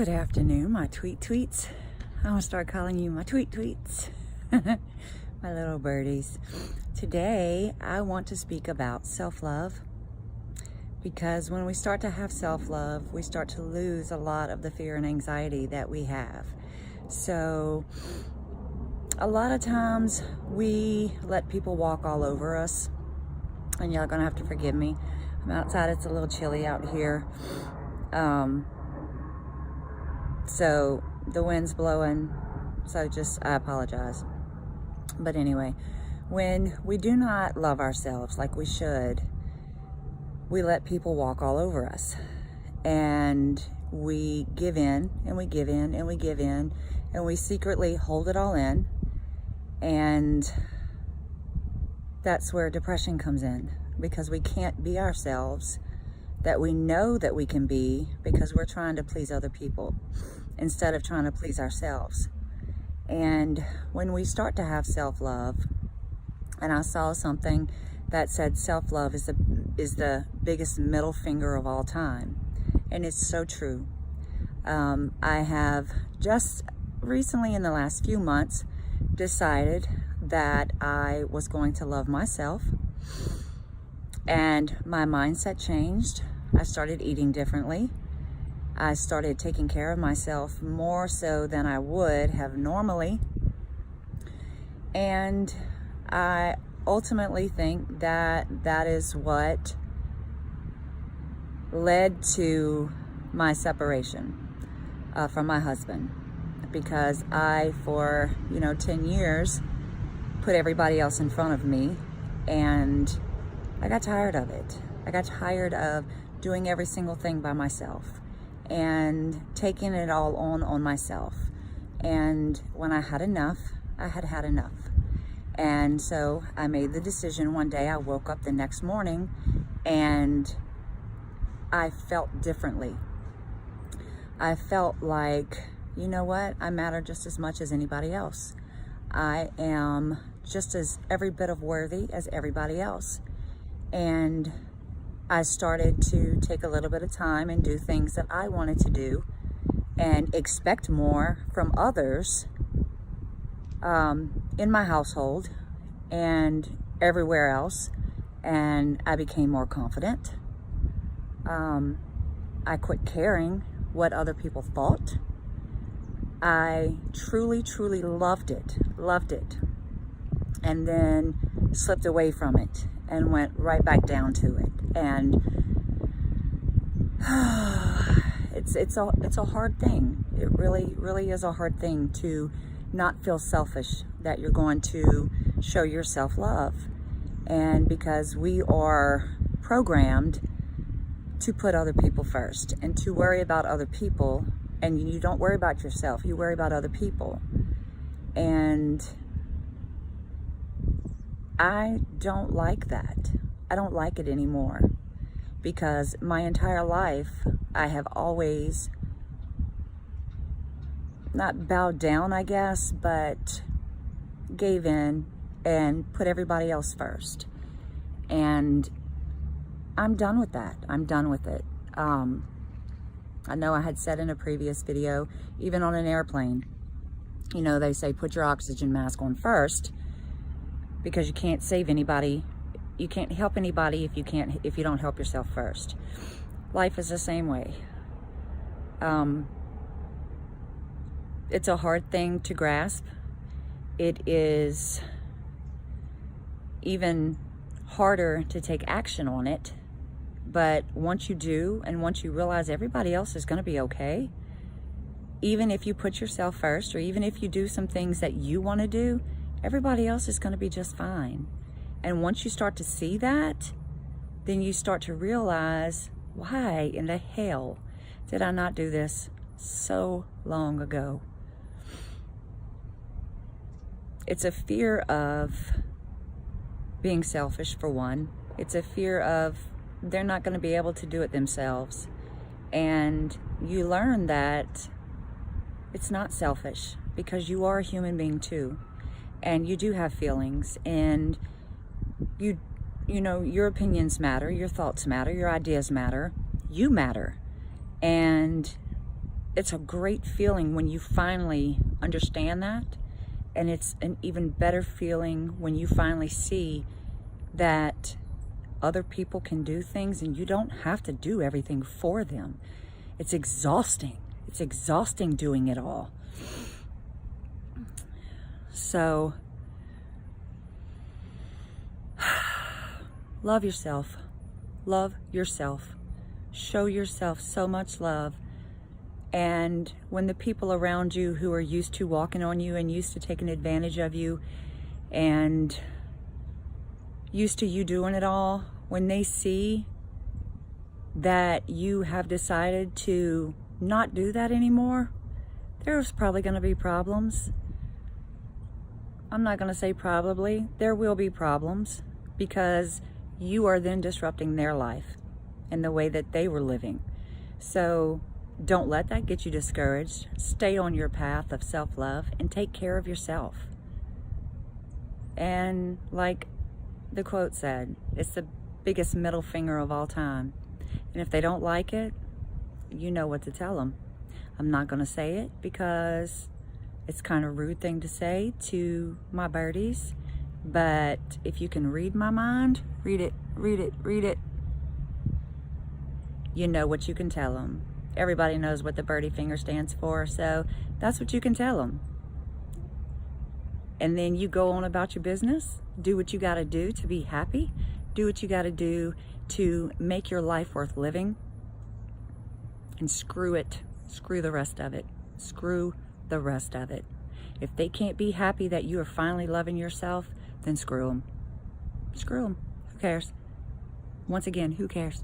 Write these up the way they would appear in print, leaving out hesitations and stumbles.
Good afternoon, my tweets. I'm gonna start calling you my tweets. My little birdies. Today, I want to speak about self-love, because when we start to have self-love, we start to lose a lot of the fear and anxiety that we have. So, a lot of times we let people walk all over us, and y'all gonna have to forgive me. I'm outside, it's a little chilly out here. So the wind's blowing, so I apologize. But anyway, when we do not love ourselves like we should, we let people walk all over us. And we give in, and we give in, and we give in, and we secretly hold it all in. And that's where depression comes in, because we can't be ourselves that we know that we can be, because we're trying to please other people instead of trying to please ourselves. And when we start to have self-love, and I saw something that said self-love is the biggest middle finger of all time, and it's so true. I have just recently, in the last few months, decided that I was going to love myself, and my mindset changed. I started eating differently. I started taking care of myself more so than I would have normally. And I ultimately think that that is what led to my separation from my husband. Because I, for 10 years, put everybody else in front of me, and I got tired of it. I got tired of doing every single thing by myself and taking it all on myself. And when I had enough, I had had enough. And so I made the decision one day. I woke up the next morning and I felt differently. I felt like, you know what? I matter just as much as anybody else. I am just as every bit of worthy as everybody else. And I started to take a little bit of time and do things that I wanted to do and expect more from others in my household and everywhere else. And I became more confident. I quit caring what other people thought. I truly loved it. And then slipped away from it and went right back down to it. And it's a hard thing. It really is a hard thing to not feel selfish, that you're going to show your self-love. And because we are programmed to put other people first and to worry about other people, and you don't worry about yourself, you worry about other people. And I don't like that. I don't like it anymore, because my entire life I have always not bowed down, I guess, but gave in and put everybody else first. And I'm done with that. I'm done with it. I know I had said in a previous video, even on an airplane, they say put your oxygen mask on first, because you can't save anybody. You can't help anybody if you don't help yourself first. Life is the same way. It's a hard thing to grasp. It is even harder to take action on it. But once you do, and once you realize everybody else is going to be okay, even if you put yourself first, or even if you do some things that you want to do, everybody else is going to be just fine. And once you start to see that, then you start to realize, why in the hell did I not do this so long ago? It's a fear of being selfish, for one. It's a fear of they're not going to be able to do it themselves. And you learn that it's not selfish, because you are a human being too. And you do have feelings, and you know, your opinions matter, your thoughts matter, your ideas matter, you matter. And it's a great feeling when you finally understand that. And it's an even better feeling when you finally see that other people can do things and you don't have to do everything for them. It's exhausting. It's exhausting doing it all. So, love yourself. Love yourself. Show yourself so much love. And when the people around you who are used to walking on you and used to taking advantage of you and used to you doing it all, when they see that you have decided to not do that anymore, there's probably going to be problems. I'm not going to say probably. There will be problems because you are then disrupting their life and the way that they were living. So don't let that get you discouraged. Stay on your path of self-love and take care of yourself. And like the quote said, it's the biggest middle finger of all time. And if they don't like it, you know what to tell them. I'm not going to say it because it's kind of a rude thing to say to my birdies. But if you can read my mind, read it, read it, read it. You know what you can tell them. Everybody knows what the birdie finger stands for, so that's what you can tell them. And then you go on about your business. Do what you got to do to be happy. Do what you got to do to make your life worth living. And screw it. Screw the rest of it. Screw the rest of it. If they can't be happy that you are finally loving yourself, then screw them. Screw them. Who cares? Once again, who cares?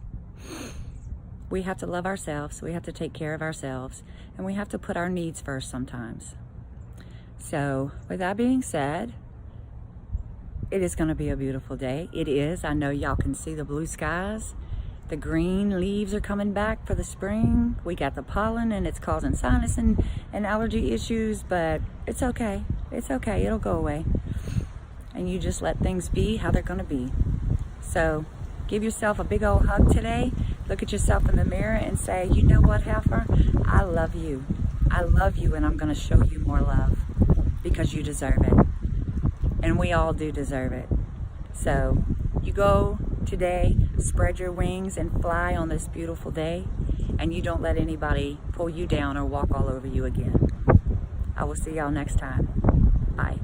We have to love ourselves. We have to take care of ourselves. And we have to put our needs first sometimes. So, with that being said, it is going to be a beautiful day. It is. I know y'all can see the blue skies. The green leaves are coming back for the spring. We got the pollen and it's causing sinus and allergy issues, but it's okay. It's okay. It'll go away. And you just let things be how they're going to be. So, give yourself a big old hug today. Look at yourself in the mirror and say, you know what, Heifer? I love you. I love you, and I'm going to show you more love because you deserve it. And we all do deserve it. So you go today, spread your wings and fly on this beautiful day, and you don't let anybody pull you down or walk all over you again. I will see y'all next time. Bye.